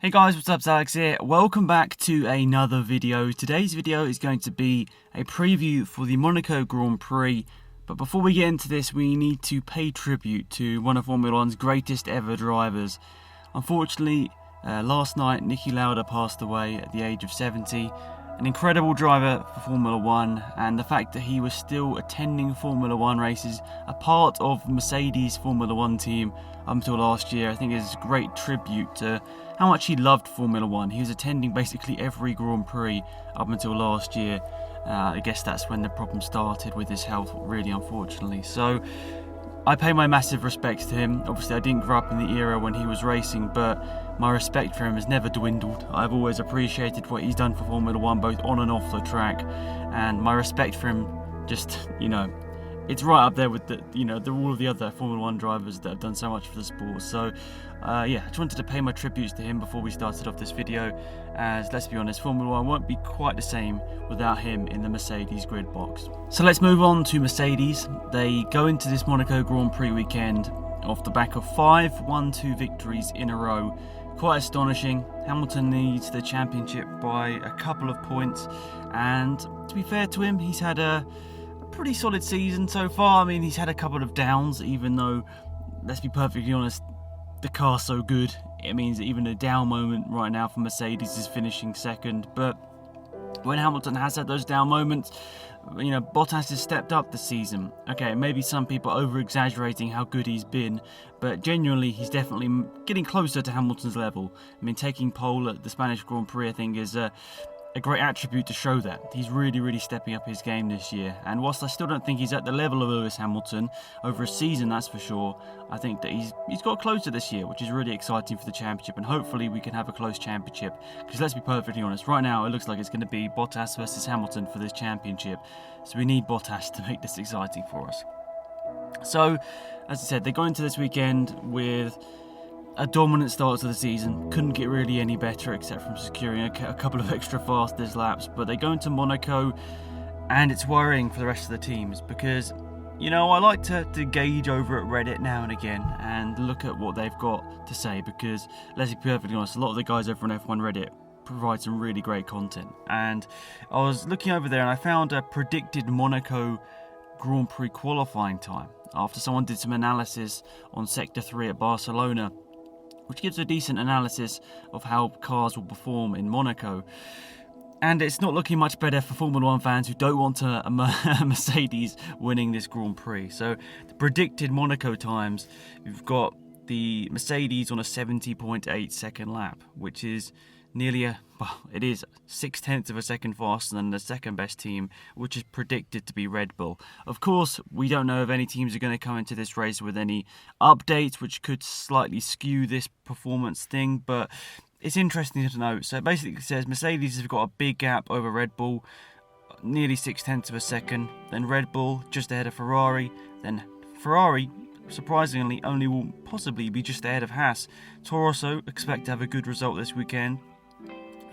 Hey guys, what's up? It's Alex here. Welcome back to another video. Today's video is going to be a preview for the Monaco Grand Prix. But before we get into this, we need to pay tribute to one of Formula One's greatest ever drivers. Unfortunately, last night Niki Lauda passed away at the age of 70. An incredible driver for Formula One, and the fact that he was still attending Formula One races, a part of Mercedes Formula One team up until last year, I think is a great tribute to how much he loved Formula One. He was attending basically every Grand Prix up until last year. I guess that's when the problem started with his health, really, unfortunately. So I pay my massive respects to him. Obviously, I didn't grow up in the era when he was racing, but my respect for him has never dwindled. I've always appreciated what he's done for Formula One, both on and off the track, and my respect for him just, it's right up there with all of the other Formula One drivers that have done so much for the sport. So, I just wanted to pay my tributes to him before we started off this video, as let's be honest, Formula One won't be quite the same without him in the Mercedes grid box. So let's move on to Mercedes. They go into this Monaco Grand Prix weekend off the back of 5 1-2 victories in a row. Quite astonishing. Hamilton leads the championship by a couple of points, and to be fair to him, he's had a pretty solid season so far. I mean, he's had a couple of downs, even though, let's be perfectly honest, the car's so good. It means that even a down moment right now for Mercedes is finishing second. But when Hamilton has had those down moments, Bottas has stepped up this season. Okay, maybe some people are over-exaggerating how good he's been, but genuinely he's definitely getting closer to Hamilton's level. I mean, taking pole at the Spanish Grand Prix, I think, is a great attribute to show that. He's really stepping up his game this year. And whilst I still don't think he's at the level of Lewis Hamilton over a season, that's for sure, I think that he's got closer this year, which is really exciting for the championship, and hopefully we can have a close championship. Because let's be perfectly honest, right now it looks like it's going to be Bottas versus Hamilton for this championship. So we need Bottas to make this exciting for us. So, as I said, they go into this weekend with a dominant start to the season. Couldn't get really any better except from securing a couple of extra fastest laps. But they go into Monaco, and it's worrying for the rest of the teams because, I like to gauge over at Reddit now and again and look at what they've got to say, because let's be perfectly honest, a lot of the guys over on F1 Reddit provide some really great content. And I was looking over there and I found a predicted Monaco Grand Prix qualifying time after someone did some analysis on Sector 3 at Barcelona, which gives a decent analysis of how cars will perform in Monaco. And it's not looking much better for Formula One fans who don't want a Mercedes winning this Grand Prix. So the predicted Monaco times, we've got the Mercedes on a 70.8 second lap, which is nearly it is 0.6 of a second faster than the second best team, which is predicted to be Red Bull. Of course, we don't know if any teams are going to come into this race with any updates, which could slightly skew this performance thing, but it's interesting to note. So it basically says Mercedes have got a big gap over Red Bull, nearly 0.6 of a second, then Red Bull just ahead of Ferrari, then Ferrari surprisingly only will possibly be just ahead of Haas. Toro Rosso expect to have a good result this weekend.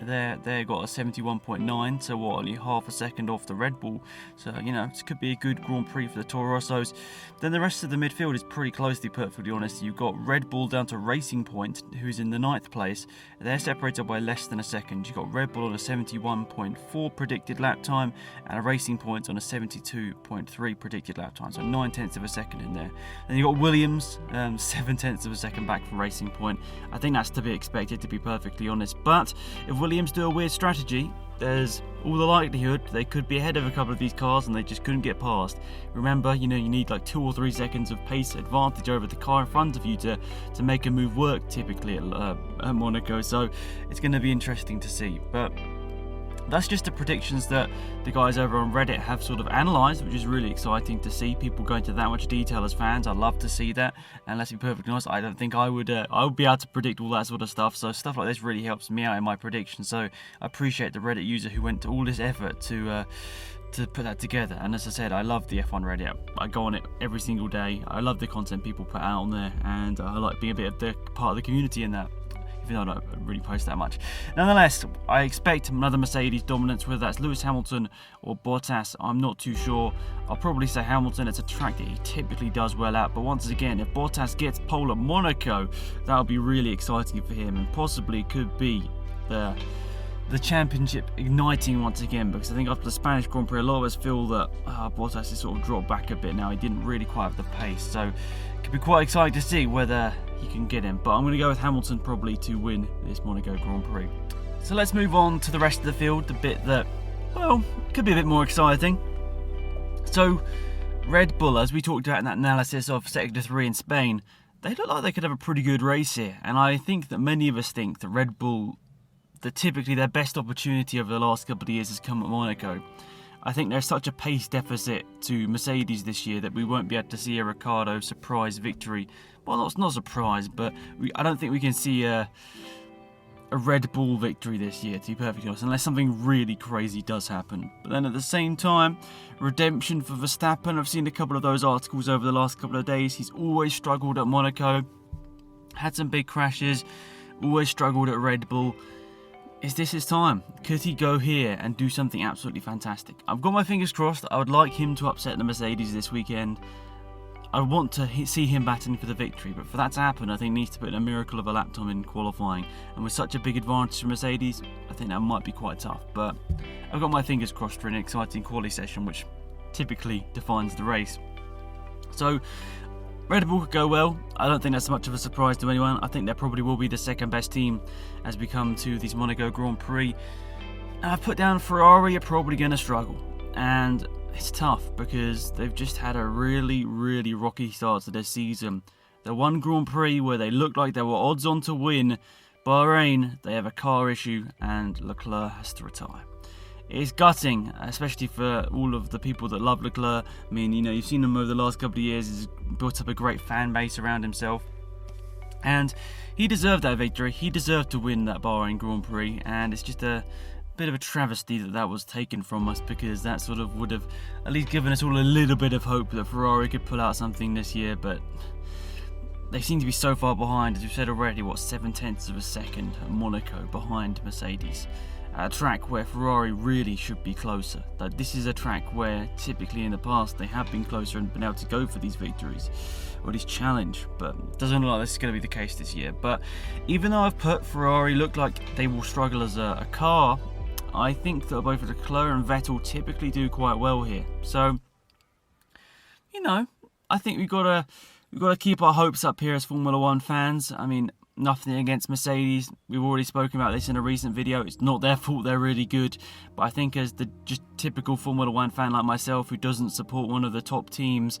They got a 71.9, so only half a second off the Red Bull. So, it could be a good Grand Prix for the Toro Rossos. Then the rest of the midfield is pretty close, to be perfectly honest. You've got Red Bull down to Racing Point, who's in the 9th place. They're separated by less than a second. You've got Red Bull on a 71.4 predicted lap time, and a Racing Point on a 72.3 predicted lap time. So 0.9 of a second in there. Then you've got Williams, 0.7 of a second back from Racing Point. I think that's to be expected, to be perfectly honest. But if Williams do a weird strategy, there's all the likelihood they could be ahead of a couple of these cars and they just couldn't get past. Remember, you need like 2 or 3 seconds of pace advantage over the car in front of you to make a move work, typically at Monaco. So it's going to be interesting to see. But that's just the predictions that the guys over on Reddit have sort of analysed, which is really exciting to see. People go into that much detail as fans. I love to see that. And let's be perfectly honest, I don't think I would be able to predict all that sort of stuff. So stuff like this really helps me out in my predictions. So I appreciate the Reddit user who went to all this effort to put that together. And as I said, I love the F1 Reddit. I go on it every single day. I love the content people put out on there, and I like being a bit of the part of the community in that. If I don't really post that much. Nonetheless, I expect another Mercedes dominance, whether that's Lewis Hamilton or Bottas. I'm not too sure. I'll probably say Hamilton. It's a track that he typically does well at, but once again, if Bottas gets pole at Monaco, that'll be really exciting for him, and possibly could be the championship igniting once again, because I think after the Spanish Grand Prix, a lot of us feel that Bottas has sort of dropped back a bit now. He didn't really quite have the pace, so it could be quite exciting to see whether he can get him. But I'm going to go with Hamilton probably to win this Monaco Grand Prix. So let's move on to the rest of the field, the bit that, well, could be a bit more exciting. So Red Bull, as we talked about in that analysis of Sector 3 in Spain, they look like they could have a pretty good race here, and I think that many of us think that Red Bull, that typically their best opportunity over the last couple of years has come at Monaco. I think there's such a pace deficit to Mercedes this year that we won't be able to see a Ricciardo surprise victory. Well, not surprise, but I don't think we can see a Red Bull victory this year, to be perfectly honest, unless something really crazy does happen. But then at the same time, redemption for Verstappen. I've seen a couple of those articles over the last couple of days. He's always struggled at Monaco, had some big crashes, always struggled at Red Bull. Is this his time? Could he go here and do something absolutely fantastic? I've got my fingers crossed. I would like him to upset the Mercedes this weekend. I want to see him battling for the victory, but for that to happen, I think he needs to put in a miracle of a lap time in qualifying. And with such a big advantage for Mercedes, I think that might be quite tough. But I've got my fingers crossed for an exciting quali session, which typically defines the race. So Red Bull could go well. I don't think that's much of a surprise to anyone. I think they probably will be the second best team as we come to these Monaco Grand Prix. And I've put down Ferrari are probably going to struggle. And it's tough because they've just had a really, really rocky start to this season. The one Grand Prix where they looked like they were odds on to win, Bahrain, they have a car issue and Leclerc has to retire. It's gutting, especially for all of the people that love Leclerc. I mean, you've seen him over the last couple of years. He's built up a great fan base around himself. And he deserved that victory. He deserved to win that Bahrain Grand Prix. And it's just a bit of a travesty that was taken from us, because that sort of would have at least given us all a little bit of hope that Ferrari could pull out something this year. But they seem to be so far behind, as we've said already, 7/10 of a second at Monaco behind Mercedes. A track where Ferrari really should be closer. This is a track where typically in the past they have been closer and been able to go for these victories or this challenge, but it doesn't look like this is going to be the case this year. But even though I've put Ferrari look like they will struggle as a car, I think that both Leclerc and Vettel typically do quite well here. So, I think we've got to keep our hopes up here as Formula One fans. I mean, nothing against Mercedes. We've already spoken about this in a recent video. It's not their fault, they're really good. But I think as the just typical Formula One fan like myself who doesn't support one of the top teams,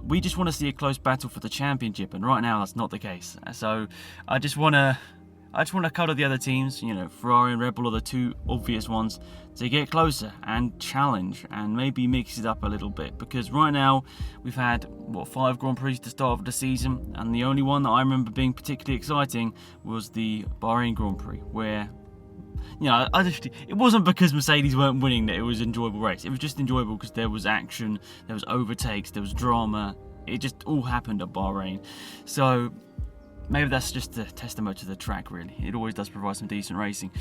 we just want to see a close battle for the championship. And right now that's not the case. So I just want to cover the other teams. Ferrari and Red Bull are the two obvious ones to get closer and challenge and maybe mix it up a little bit, because right now we've had 5 Grand Prix to start of the season, and the only one that I remember being particularly exciting was the Bahrain Grand Prix, where it wasn't because Mercedes weren't winning that it was an enjoyable race. It was just enjoyable because there was action, there was overtakes, there was drama. It just all happened at Bahrain. So maybe that's just a testament to the track, really. It always does provide some decent racing.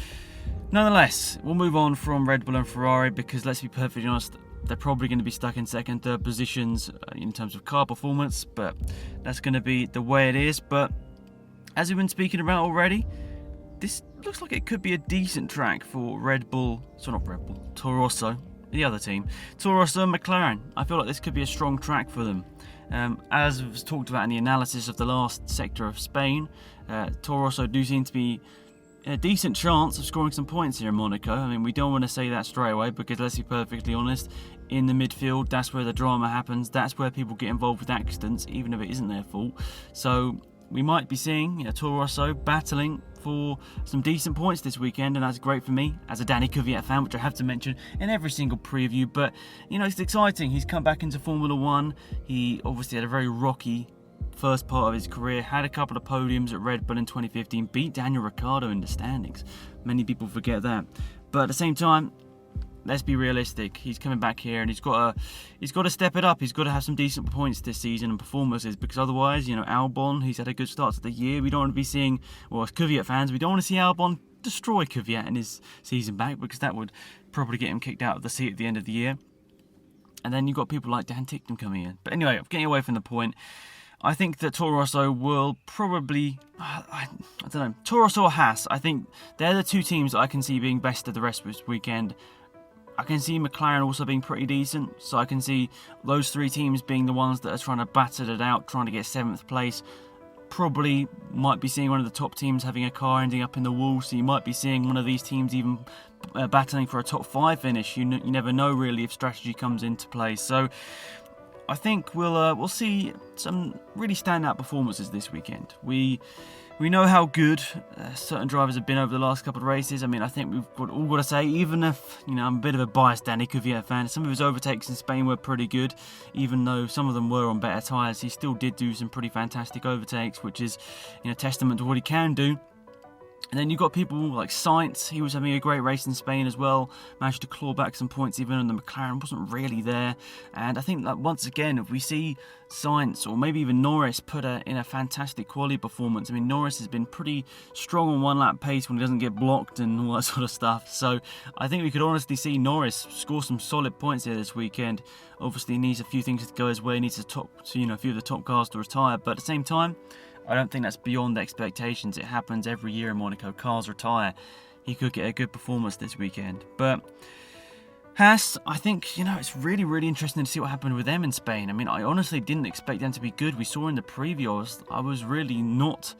Nonetheless, we'll move on from Red Bull and Ferrari, because let's be perfectly honest, they're probably going to be stuck in second, third positions in terms of car performance, but that's going to be the way it is. But as we've been speaking about already, this looks like it could be a decent track for Toro Rosso, the other team, Toro Rosso and McLaren. I feel like this could be a strong track for them. As was talked about in the analysis of the last sector of Spain, Toro Rosso do seem to be a decent chance of scoring some points here in Monaco. I mean, we don't want to say that straight away, because let's be perfectly honest, in the midfield, that's where the drama happens, that's where people get involved with accidents, even if it isn't their fault. So we might be seeing Toro Rosso battling for some decent points this weekend, and that's great for me as a Danny Kvyat fan, which I have to mention in every single preview. But it's exciting. He's come back into Formula One. He obviously had a very rocky first part of his career, had a couple of podiums at Red Bull in 2015, beat Daniel Ricciardo in the standings. Many people forget that. But at the same time, let's be realistic. He's coming back here, and he's got to step it up. He's got to have some decent points this season and performances, because otherwise, Albon, he's had a good start to the year. We don't want to be seeing, well, as Kvyat fans, we don't want to see Albon destroy Kvyat in his season back, because that would probably get him kicked out of the seat at the end of the year. And then you've got people like Dan Tickton coming in. But anyway, getting away from the point, I think that Toro Rosso will probably, I don't know, Toro Rosso or Haas, I think they're the two teams that I can see being best of the rest of this weekend. I can see McLaren also being pretty decent, so I can see those three teams being the ones that are trying to batter it out, trying to get 7th place. Probably might be seeing one of the top teams having a car ending up in the wall, so you might be seeing one of these teams even battling for a top 5 finish. You never know really if strategy comes into play. So I think we'll see some really standout performances this weekend. We know how good certain drivers have been over the last couple of races. I mean, I think we've all got to say, even if, I'm a bit of a biased Danny Kvyat fan, some of his overtakes in Spain were pretty good. Even though some of them were on better tyres, he still did do some pretty fantastic overtakes, which is, testament to what he can do. And then you've got people like Sainz. He was having a great race in Spain as well. Managed to claw back some points even when the McLaren wasn't really there. And I think that once again, if we see Sainz or maybe even Norris put in a fantastic quality performance. I mean, Norris has been pretty strong on one lap pace when he doesn't get blocked and all that sort of stuff. So I think we could honestly see Norris score some solid points here this weekend. Obviously, he needs a few things to go his way. He needs a few of the top cars to retire. But at the same time, I don't think that's beyond expectations. It happens every year in Monaco. Cars retire. He could get a good performance this weekend. But Haas, I think, it's really, really interesting to see what happened with them in Spain. I mean, I honestly didn't expect them to be good. We saw in the preview, I was really not,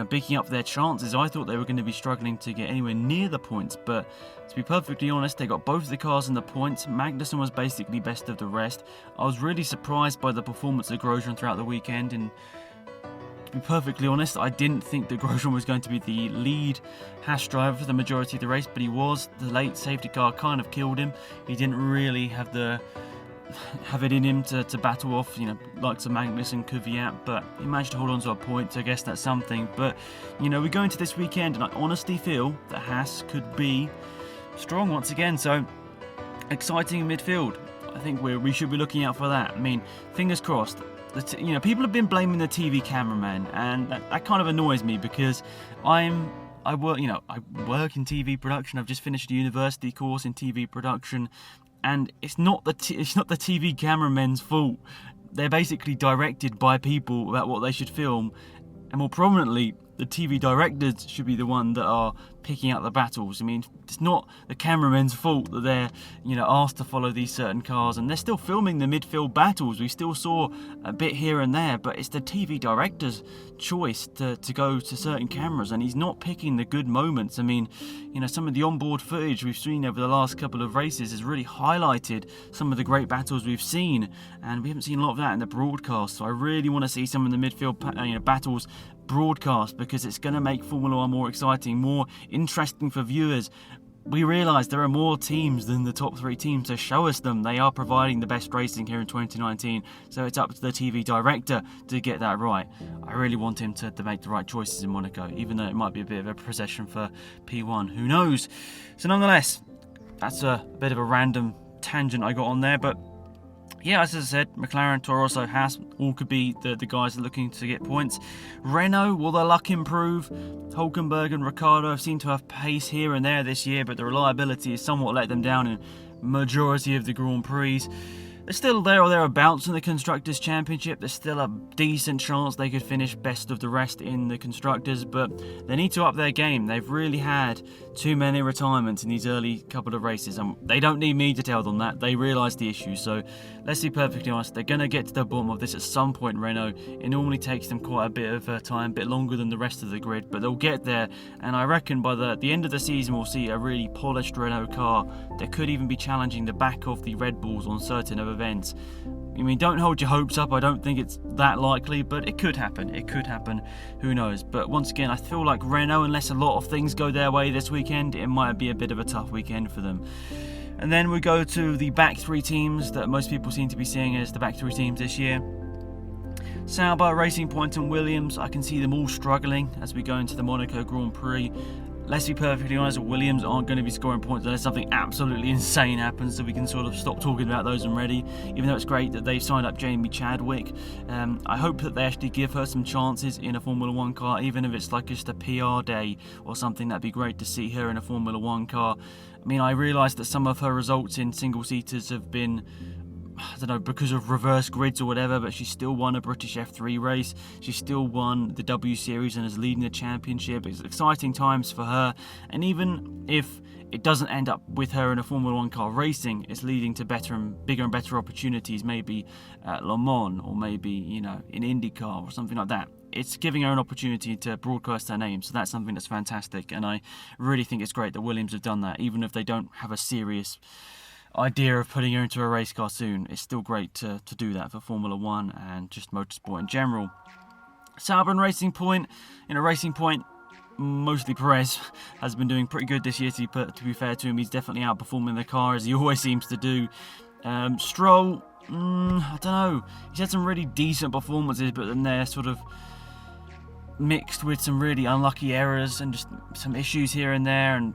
bigging up their chances. I thought they were going to be struggling to get anywhere near the points. But to be perfectly honest, they got both of the cars in the points. Magnussen was basically best of the rest. I was really surprised by the performance of Grosjean throughout the weekend. And to be perfectly honest, I didn't think that Grosjean was going to be the lead Haas driver for the majority of the race, but he was. The late safety car kind of killed him. He didn't really have it in him to battle off, like some Magnussen, Kvyat, but he managed to hold on to a point, so I guess that's something. But, we go into this weekend, and I honestly feel that Haas could be strong once again, so exciting in midfield. I think we should be looking out for that. I mean, fingers crossed. People have been blaming the TV cameraman, and that kind of annoys me because I work in TV production. I've just finished a university course in TV production, and it's not the TV cameramen's fault. They're basically directed by people about what they should film, and more prominently, the TV directors should be the one that are picking out the battles. I mean, it's not the cameraman's fault that they're, asked to follow these certain cars, and they're still filming the midfield battles. We still saw a bit here and there, but it's the TV director's choice to go to certain cameras, and he's not picking the good moments. I mean, some of the onboard footage we've seen over the last couple of races has really highlighted some of the great battles we've seen, and we haven't seen a lot of that in the broadcast. So I really want to see some of the midfield battles broadcast, because it's going to make Formula 1 more exciting, more interesting for viewers. We realise there are more teams than the top 3 teams, so show us them. They are providing the best racing here in 2019, so it's up to the TV director to get that right. I really want him to make the right choices in Monaco, even though it might be a bit of a procession for P1, who knows. So nonetheless, that's a bit of a random tangent I got on there, but yeah, as I said, McLaren, Toro Rosso, Haas, all could be the guys looking to get points. Renault, will their luck improve? Hülkenberg and Ricciardo seem to have pace here and there this year, but the reliability has somewhat let them down in majority of the Grand Prix. They're still there or thereabouts in the Constructors' Championship. There's still a decent chance they could finish best of the rest in the Constructors, but they need to up their game. They've really had too many retirements in these early couple of races, and they don't need me to tell them that. They realise the issue, so let's be perfectly honest. They're going to get to the bottom of this at some point, Renault. It normally takes them quite a bit of time, a bit longer than the rest of the grid, but they'll get there, and I reckon by the end of the season we'll see a really polished Renault car that could even be challenging the back of the Red Bulls on certain events. I mean, don't hold your hopes up. I don't think it's that likely, but it could happen. It could happen. Who knows? But once again, I feel like Renault, unless a lot of things go their way this weekend, it might be a bit of a tough weekend for them. And then we go to the back 3 teams that most people seem to be seeing as the back 3 teams this year. Sauber, Racing Point and Williams, I can see them all struggling as we go into the Monaco Grand Prix. let's be perfectly honest, Williams aren't going to be scoring points unless something absolutely insane happens, so we can sort of stop talking about those already, even though it's great that they've signed up Jamie Chadwick. I hope that they actually give her some chances in a Formula 1 car, even if it's like just a PR day or something. That'd be great to see her in a Formula 1 car. I mean, I realise that some of her results in single-seaters have been, I don't know, because of reverse grids or whatever, but she still won a British F3 race. She still won the W Series and is leading the championship. It's exciting times for her, and even if it doesn't end up with her in a Formula 1 car racing, it's leading to bigger and better opportunities, maybe at Le Mans or maybe, you know, in IndyCar or something like that. It's giving her an opportunity to broadcast her name, so that's something that's fantastic, and I really think it's great that Williams have done that, even if they don't have a serious idea of putting her into a race car soon. It's still great to do that for Formula 1 and just motorsport in general. Sauber and Racing Point. In a Racing Point, mostly Perez has been doing pretty good this year, to be fair to him. He's definitely outperforming the car, as he always seems to do. Stroll, I don't know. He's had some really decent performances, but then they're sort of mixed with some really unlucky errors and just some issues here and there, and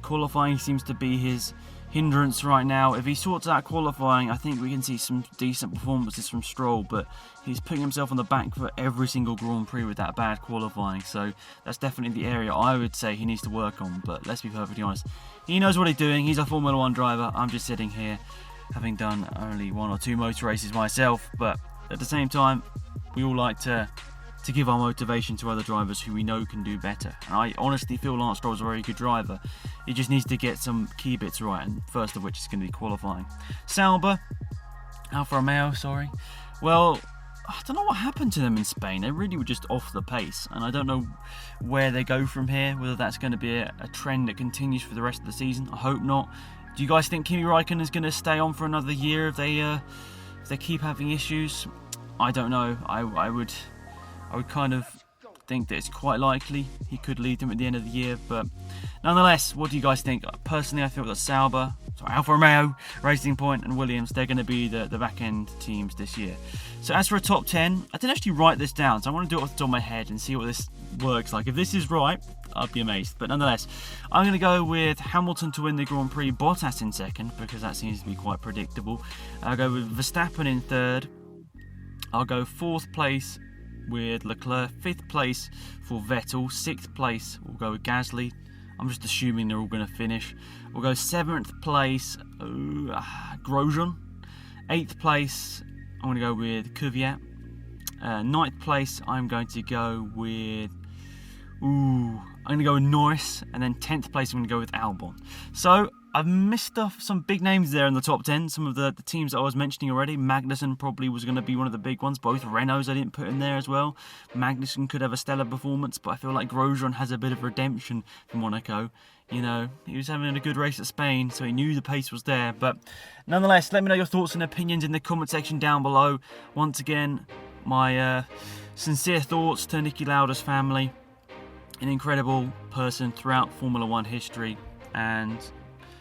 qualifying seems to be his hindrance right now. If he sorts out qualifying, I think we can see some decent performances from Stroll, but he's putting himself on the back for every single Grand Prix with that bad qualifying, so that's definitely the area I would say he needs to work on. But let's be perfectly honest, he knows what he's doing. He's a Formula 1 driver. I'm just sitting here having done only 1 or 2 motor races myself, but at the same time, we all like to give our motivation to other drivers who we know can do better. And I honestly feel Lance Stroll's a very good driver. He just needs to get some key bits right, and first of which is going to be qualifying. Sauber, Alfa Romeo, sorry. Well, I don't know what happened to them in Spain. They really were just off the pace, and I don't know where they go from here, whether that's going to be a trend that continues for the rest of the season. I hope not. Do you guys think Kimi Räikkönen is going to stay on for another year if they keep having issues? I don't know. I would kind of think that it's quite likely he could lead them at the end of the year, but nonetheless, what do you guys think? Personally, I feel that Alfa Romeo, Racing Point and Williams, they're going to be the back-end teams this year. So as for a top 10, I didn't actually write this down, so I want to do it off the top of my head and see what this works like. If this is right, I'd be amazed. But nonetheless, I'm going to go with Hamilton to win the Grand Prix, Bottas in second, because that seems to be quite predictable. I'll go with Verstappen in third. I'll go 4th place with Leclerc, 5th place for Vettel, 6th place we'll go with Gasly. I'm just assuming they're all going to finish. We'll go 7th place, Grosjean. 8th place, I'm going to go with Kvyat. 9th place, I'm going to go with Norris, and then 10th place I'm going to go with Albon. So I've missed off some big names there in the top 10. Some of the teams that I was mentioning already. Magnussen probably was going to be one of the big ones. Both Renaults I didn't put in there as well. Magnussen could have a stellar performance, but I feel like Grosjean has a bit of redemption for Monaco. You know, he was having a good race at Spain, so he knew the pace was there. But nonetheless, let me know your thoughts and opinions in the comment section down below. Once again, my sincere thoughts to Niki Lauda's family. An incredible person throughout Formula 1 history, and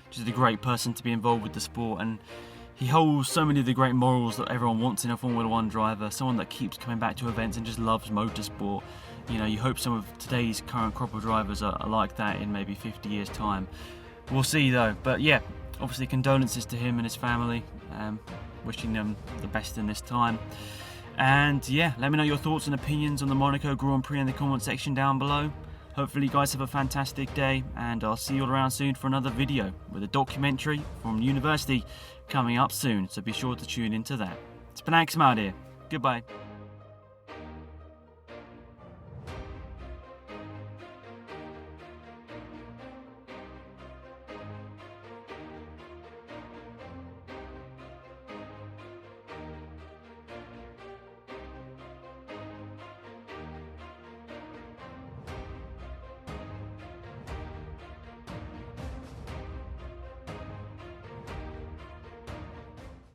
just a great person to be involved with the sport, and he holds so many of the great morals that everyone wants in a Formula 1 driver. Someone that keeps coming back to events and just loves motorsport. You know, you hope some of today's current crop of drivers are like that in maybe 50 years time. We'll see though. But yeah, obviously condolences to him and his family. Wishing them the best in this time. And yeah, let me know your thoughts and opinions on the Monaco Grand Prix in the comment section down below. Hopefully you guys have a fantastic day, and I'll see you all around soon for another video with a documentary from university coming up soon, so be sure to tune into that. It's been Axel out here. Goodbye.